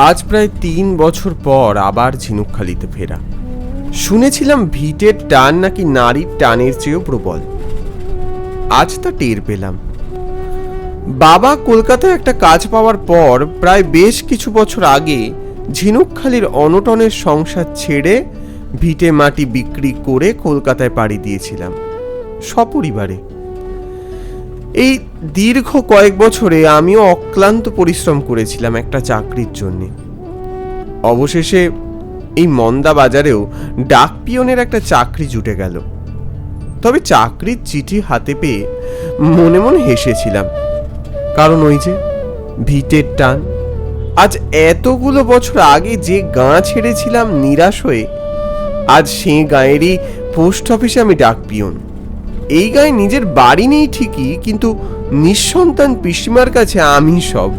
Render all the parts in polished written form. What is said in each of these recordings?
আজ প্রায় ৩ বছর পর আবার ঝিনুকখালিতে ফেরা। শুনেছিলাম ভিটের টান নাকি নারীর টানের চেয়েও প্রবল। আজ তা টের পেলাম। বাবা কলকাতায় একটা কাজ পাওয়ার পর প্রায় বেশ কিছু বছর আগে ঝিনুকখালির অনটনের সংসার ছেড়ে ভিটে মাটি বিক্রি করে কলকাতায় পাড়ি দিয়েছিলাম সপরিবারে। এই দীর্ঘ কয়েক বছরে আমিও অক্লান্ত পরিশ্রম করেছিলাম একটা চাকরির জন্য। অবশেষে এই মন্দা বাজারেও ডাক পিয়নের একটা চাকরি জুটে গেল। তবে চাকরির চিঠি হাতে পেয়ে মনে মনে হেসেছিলাম, কারণ ওই যে ভিটের টান। আজ এতগুলো বছর আগে যে গাঁ ছেড়েছিলাম নিরাশ হয়ে, আজ সে গাঁয়েরই পোস্ট অফিসে আমি ডাক পিয়ন। এই গায়ে নিজের বাড়ি নেই ঠিকই, কিন্তু নিঃসন্তান পিসিমার কাছে আমি সব।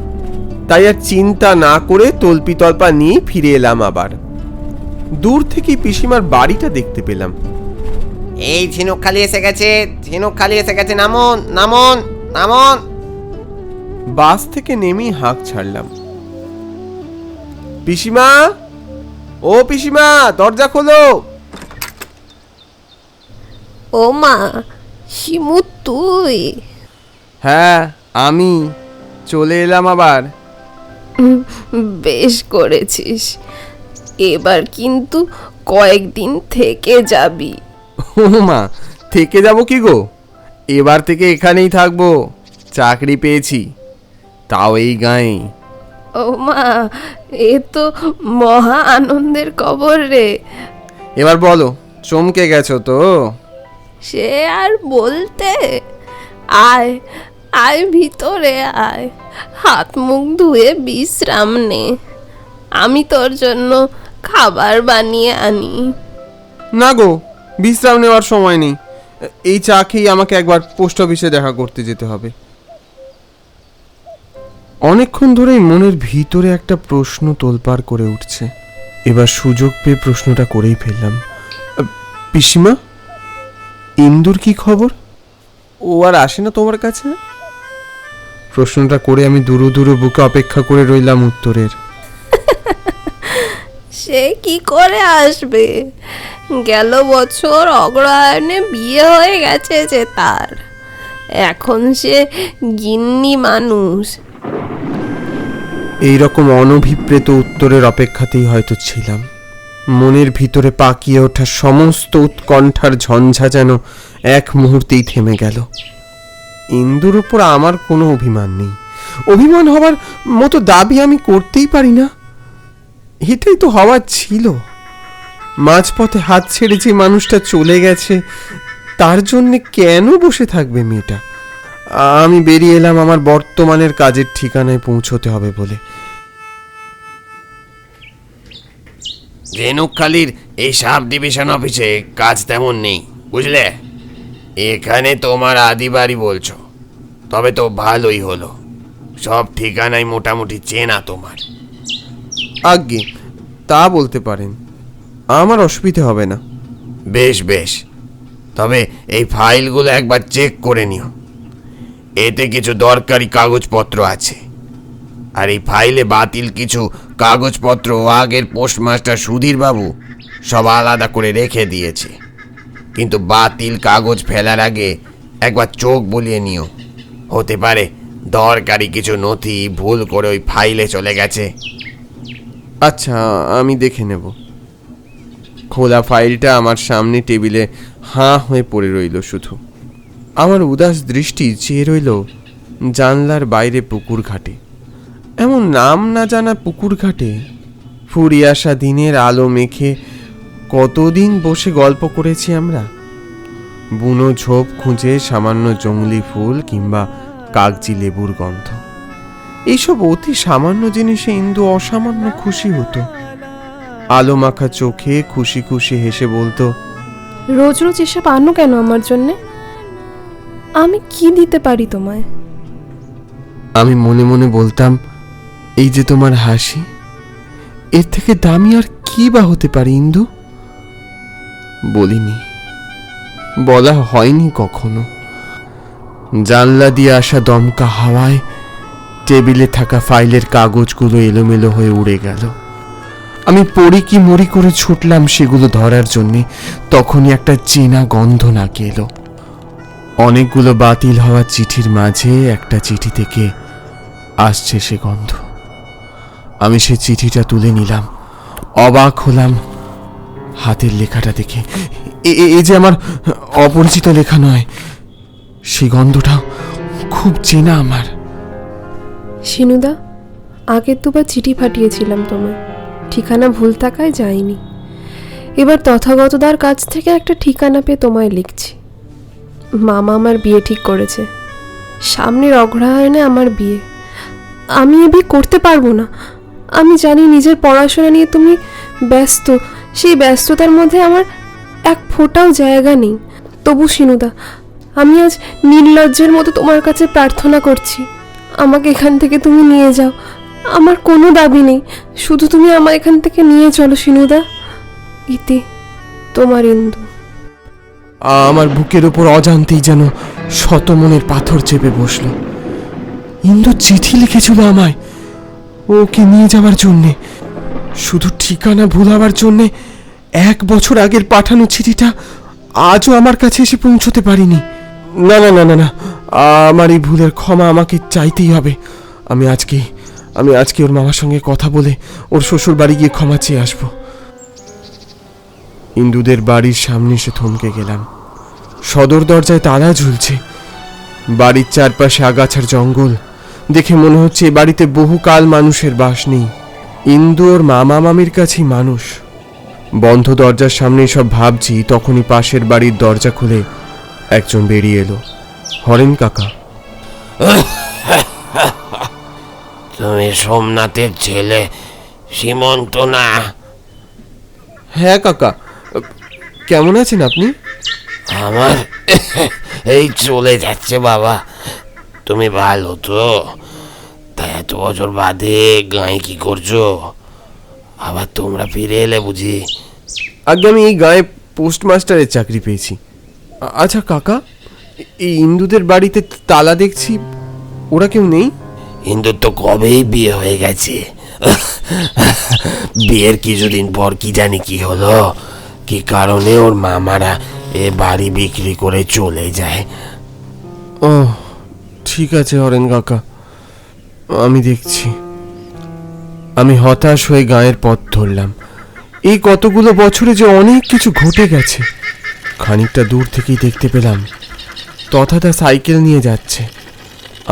তাই আর চিন্তা না করে তল্পি তল্পা নিয়ে ফিরে এলাম আবার। দূর থেকে পিসিমার বাড়িটা দেখতে পেলাম। এই ঝিনুকখালি এসে গেছে, ঝিনুকখালি এসে গেছে, নামুন নামুন নামুন। বাস থেকে নেমেই হাঁক ছাড়লাম, পিসিমা, ও পিসিমা, দরজা খোলো। ও মা, শিমু তুই? হ্যাঁ, আমি চলে এলাম আবার। বেশ করেছিস, এবার কিন্তু কয়েকদিন থেকে যাবি। ও মা, থেকে যাব কি গো, এবার থেকে এখানেই থাকবো। চাকরি পেয়েছি, তাও এই গাঁয়ে। ও মা, এ তো মহা আনন্দের খবর রে। এবার বলো, চমকে গেছো তো? সে আর বলতে। আয় আয়, ভিতরে আয়, হাত মুখ ধুয়ে বিশ্রাম নে। আমি তোর জন্য খাবার বানিয়ে আনি। না গো, বিশ্রাম নেওয়ার সময় নেই। এই চা খেয়ে আমাকে একবার পোস্ট অফিসে দেখা করতে যেতে হবে। অনেকক্ষণ ধরেই মনের ভিতরে একটা প্রশ্ন তোলপাড় করে উঠছে। এবার সুযোগ পেয়ে প্রশ্নটা করেই ফেললাম। পিসিমা, ইন্দুর কি খবর? ও আর আসে না তোমার কাছে? প্রশ্নটা করে আমি দুরু দুরু বুকে অপেক্ষা করে রইলাম উত্তরের। সে কি করে আসবে? গেল বছর অগ্রহায়ণে বিয়ে হয়ে গেছে যে তার। এখন সে গিন্নি মানুষ। এইরকম অনভিপ্রেত উত্তরের অপেক্ষাতেই হয়তো ছিলাম। মনের ভিতরে পাকিয়ে ওঠা সমস্ত উৎকণ্ঠার ঝঞ্ঝা যেন এক মুহূর্তেই থেমে গেল। ইন্দুর উপর আমার কোনো অভিমান নেই। অভিমান হবার মতো দাবি আমি করতেই পারি না। এটাই তো হওয়ার ছিল। মাঝপথে হাত ছেড়ে যে মানুষটা চলে গেছে, তার জন্য কেন বসে থাকবে মেয়েটা? আমি বেরিয়ে এলাম আমার বর্তমানের কাজের ঠিকানায় পৌঁছতে হবে বলে। ঝিনুকখালির এই সাব ডিভিশন অফিসে কাজ তেমন নেই, বুঝলে। এখানে তোমার আদি বাড়ি বলছো, তবে তো ভালোই হলো। সব ঠিকানাই মোটামুটি চেনা তোমার। আজ্ঞে, তা বলতে পারেন, আমার অসুবিধা হবে না। বেশ বেশ, তবে এই ফাইলগুলো একবার চেক করে নিও। এতে কিছু দরকারি কাগজপত্র আছে, আর এই ফাইলে বাতিল কিছু কাগজপত্র আগের পোস্টমাস্টার সুধীর বাবু সব আলাদা করে রেখে দিয়েছে। কিন্তু বাতিল কাগজ ফেলার আগে একবার চোখ বুলিয়ে নিও। হতে পারে দরকারি কিছু নথি ভুল করে ওই ফাইলে চলে গেছে। আচ্ছা, আমি দেখে নেব। খোলা ফাইলটা আমার সামনে টেবিলে হাঁ হয়ে পড়ে রইল। শুধু আমার উদাস দৃষ্টি চেয়ে রইল জানলার বাইরে পুকুর ঘাটে। এমন নাম না জানা পুকুর ঘাটে ফুরিয়ে আসা দিনের আলো মেখে কতদিন বসে গল্প করেছি আমরা। বুনো ঝোপ খুঁজে সামান্য জংলি ফুল কিংবা কাগজি লেবুর গন্ধ, এইসব অতি সামান্য জিনিসে ইন্দু অসামান্য খুশি হতো। আলো মাখা চোখে খুশি খুশি হেসে বলতো, রোজ রোজ এসব আনো কেন আমার জন্যে? আমি কি দিতে পারি তোমায়? আমি মনে মনে বলতাম, এই যে তোমার হাসি, এর থেকে দামি আর কি বা হতে পারে ইন্দু? বলিনি, বলা হয়নি কখনো। জানলা দিয়ে আসা দমকা হাওয়ায় টেবিলে থাকা ফাইলের কাগজগুলো এলোমেলো হয়ে উড়ে গেল। আমি পড়ি কি মরি করে ছুটলাম সেগুলো ধরার জন্যে, তখনই একটা চেনা গন্ধ নাকে এলো। অনেকগুলো বাতিল হওয়া চিঠির মাঝে একটা চিঠি থেকে আসছে সে গন্ধ। আমি সে চিঠিটা তুলে নিলাম, অবাক হলাম হাতের লেখাটা দেখে। এ যে আমার অপরিচিত লেখা নয়, সেই গন্ধটাও খুব চেনা আমার। শিনুদা, আগের দুবার চিঠি পাঠিয়েছিলাম তোমায়, ঠিকানা ভুল থাকায় যায়নি। এবার তথাগতদার কাছ থেকে একটা ঠিকানা পেয়ে তোমায় লিখছি। মামা আমার বিয়ে ঠিক করেছে, সামনের অগ্রহায়ণে আমার বিয়ে। আমি এ বিয়ে করতে পারবো না। আমি জানি নিজের পড়াশোনা নিয়ে তুমি ব্যস্ত, সেই ব্যস্ততার মধ্যে আমার এক ফোঁটাও জায়গা নেই। তবু শিনুদা, আমি আজ নির্লজ্জের মতো তোমার কাছে প্রার্থনা করছি, আমাকে এখান থেকে তুমি নিয়ে যাও। আমার কোনো দাবি নেই, শুধু তুমি আমার এখান থেকে নিয়ে চলো শিনুদা। ইতি, তোমার ইন্দু। আমার বুকের উপর অজান্তেই যেন শত মনের পাথর চেপে বসলো। ইন্দু চিঠি লিখেছিল আমায় ওকে নিয়ে যাওয়ার জন্যে, শুধু ঠিকানা ভুলাবার জন্যে 1 বছর আগের পাঠানো চিঠিটা আজও আমার কাছে এসে পৌঁছতে পারিনি। না না না না না, আমার এই ভুলের ক্ষমা আমাকে চাইতেই হবে। আমি আজকে ওর মামার সঙ্গে কথা বলে ওর শ্বশুর বাড়ি গিয়ে ক্ষমা চেয়ে আসবো। ইন্দুদের বাড়ির সামনে এসে থমকে গেলাম। সদর দরজায় তালা ঝুলছে। বাড়ির চারপাশে আগাছার জঙ্গল দেখে মনে হচ্ছে এ বাড়িতে বহুকাল মানুষের বাস নেই। ইন্দু ওর মামা মামির কাছেই মানুষ। বন্ধ দরজার সামনে সব ভাবছি, তখনই পাশের বাড়ির দরজা খুলে একজন বেরিয়ে এলো। হরেন কাকা। তুমি সোমনাথের ছেলে সীমন্ত না? হ্যাঁ কাকা, কেমন আছেন আপনি? আমার এই চলে যাচ্ছে বাবা। তুমি ভালো তো? তা এত বছর বাদে গাঁয়ে কি করছো? আবার তোমরা ফিরে এলে বুঝি? আগে আমি এই গায়ে পোস্টমাস্টারের চাকরি পেয়েছি। আচ্ছা কাকা, এই ইন্দুদের বাড়িতে তালা দেখছি, ওরা কেউ নেই? ইন্দুর তো কবেই বিয়ে হয়ে গেছে। বিয়ের কিছুদিন পর কি জানি কি হলো, কি কারণে ওর মামারা এ বাড়ি বিক্রি করে চলে যায়। ও ঠিক আছে হরেন কাকা, আমি দেখছি। আমি হতাশ হয়ে গায়ের পথ ধরলাম। এই কতগুলো বছরে যে অনেক কিছু ঘটে গেছে। খানিকটা দূর থেকেই দেখতে পেলাম তথাদা সাইকেল নিয়ে যাচ্ছে।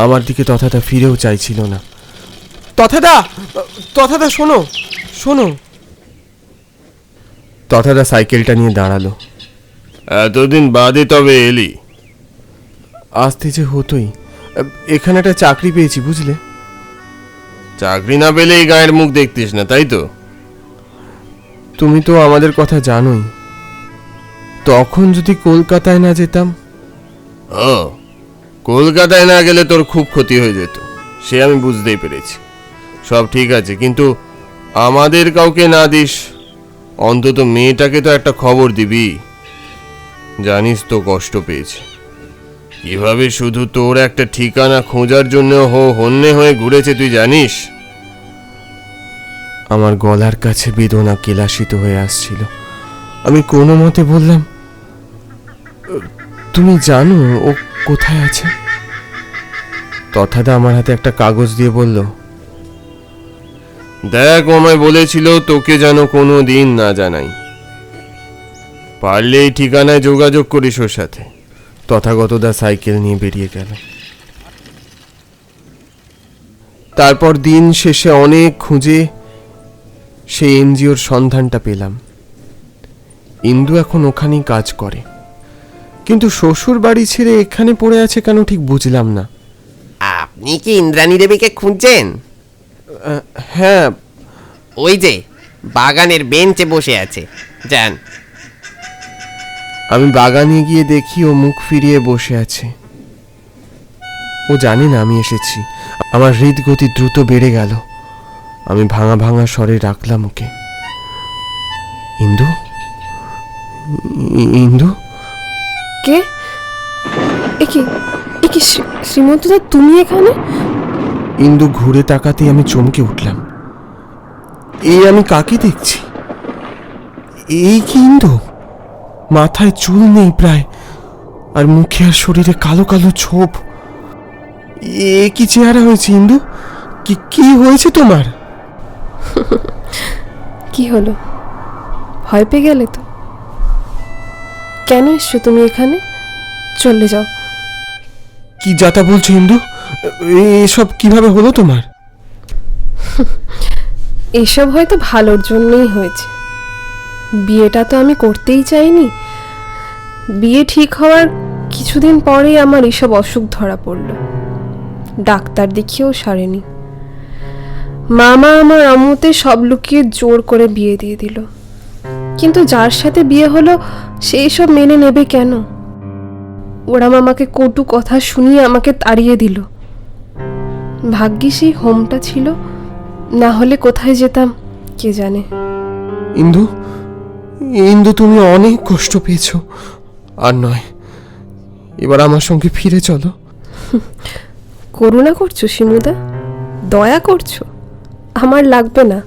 আমার দিকে তথাদা ফিরেও চাইছিল না। তথাদা শোনো শোনো। তথাদা সাইকেলটা নিয়ে দাঁড়ালো। এতদিন বাদে তবে এলি? আসতে যে হতোই, এখানে একটা চাকরি পেয়েছি বুঝলে। চাকরি না পেলে এই গায়ের মুখ দেখতিস না, তাই তো? তুমি তো আমাদের কথা জানোই। তখন যদি কলকাতায় না যেতাম। ও, কলকাতায় না গেলে তোর খুব ক্ষতি হয়ে যেত, সে আমি বুঝতেই পেরেছি। সব ঠিক আছে, কিন্তু আমাদের কাউকে না দিস, অন্তত মেয়েটাকে তো একটা খবর দিবি। জানিস তো কষ্ট পেয়েছে কিভাবে, শুধু তোর একটা ঠিকানা খোঁজার জন্য হন্যে হয়ে ঘুরেছে, তুই জানিস? আমার গলার কাছে বেদনা কেলাসিত হয়ে আসছিল। আমি কোনো মতে বললাম, তুমি জানো ও কোথায় আছে? তথাদা আমার হাতে একটা কাগজ দিয়ে বলল, দেখ, ও আমায় বলেছিল তোকে যেন কোনো দিন না জানাই। পারলে এই ঠিকানায় যোগাযোগ করিস ওর সাথে। তথাগতদা সাইকেল নিয়ে বেরিয়ে গেল। তারপর দিন শেষে অনেক খুঁজে সেই এনজিওর সন্ধানটা পেলাম। ইন্দু এখন ওখানেই কাজ করে, কিন্তু শ্বশুর বাড়ি ছেড়ে এখানে পড়ে আছে কেন ঠিক বুঝলাম না। আপনি কি ইন্দ্রাণী দেবীকে খুঁজছেন? হ্যাঁ, ওই যে বাগানের বেঞ্চে বসে আছে, যান। আমি বাগানে গিয়ে দেখি ও মুখ ফিরিয়ে বসে আছে। ও জানে না আমি এসেছি। আমার হৃদগতি দ্রুত বেড়ে গেল। আমি ভাঙা ভাঙা স্বরে রাখলাম ওকে, ইন্দু, ইন্দু। কে? একি শ্রীমন্তদা, তুমি এখানে? ইন্দু ঘুরে তাকাতেই আমি চমকে উঠলাম। এই আমি কাকে দেখছি? এই কি ইন্দু? মাথায় চুল নেই প্রায়, আর মুখে আর শরীরে কালো কালো ছোপ। এ কি চেহারা হয়েছে ইন্দু? কি কি হয়েছে তোমার? কি হলো, ভয় পেয়ে গেলে তো? কেন এসছো তুমি এখানে? চলে যাও। কি যাতা বলছো ইন্দু? এসব কিভাবে হলো তোমার? এসব হয়তো ভালোর জন্যই হয়েছে। বিয়েটা তো আমি করতেই চাইনি। বিয়ে ঠিক হওয়ার কিছুদিন পরেই আমার এসব অসুখ ধরা পড়ল। ডাক্তার দেখিয়েও সারেনি। মামা আমার আম্মুতে সব লুকিয়ে জোর করে বিয়ে দিয়ে দিল। কিন্তু যার সাথে বিয়ে হলো সেই সব মেনে নেবে কেন? ওরা মামাকে কটু কথা শুনিয়ে আমাকে তাড়িয়ে দিল। ভাগ্যি সেই হোমটা ছিল, না হলে কোথায় যেতাম কে জানে। ইন্দু, ইন্দু তুমি অনেক কষ্ট পেয়েছো। আর নয়, এবার আমার সঙ্গে ফিরে চলো। করুণা করছো শিমুদা? দয়া করছো? আমার লাগবে না।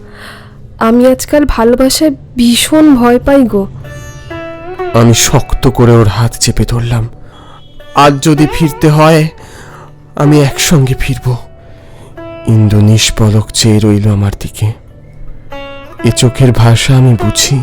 আমি আজকাল ভালোবাসায় ভীষণ ভয় পাই গো। আমি শক্ত করে ওর হাত চেপে ধরলাম। আজ যদি ফিরতে হয়, আমি একসঙ্গে ফিরব। ইন্দু নিষ্পলক চেয়ে রইল আমার দিকে। এ চোখের ভাষা আমি বুঝি।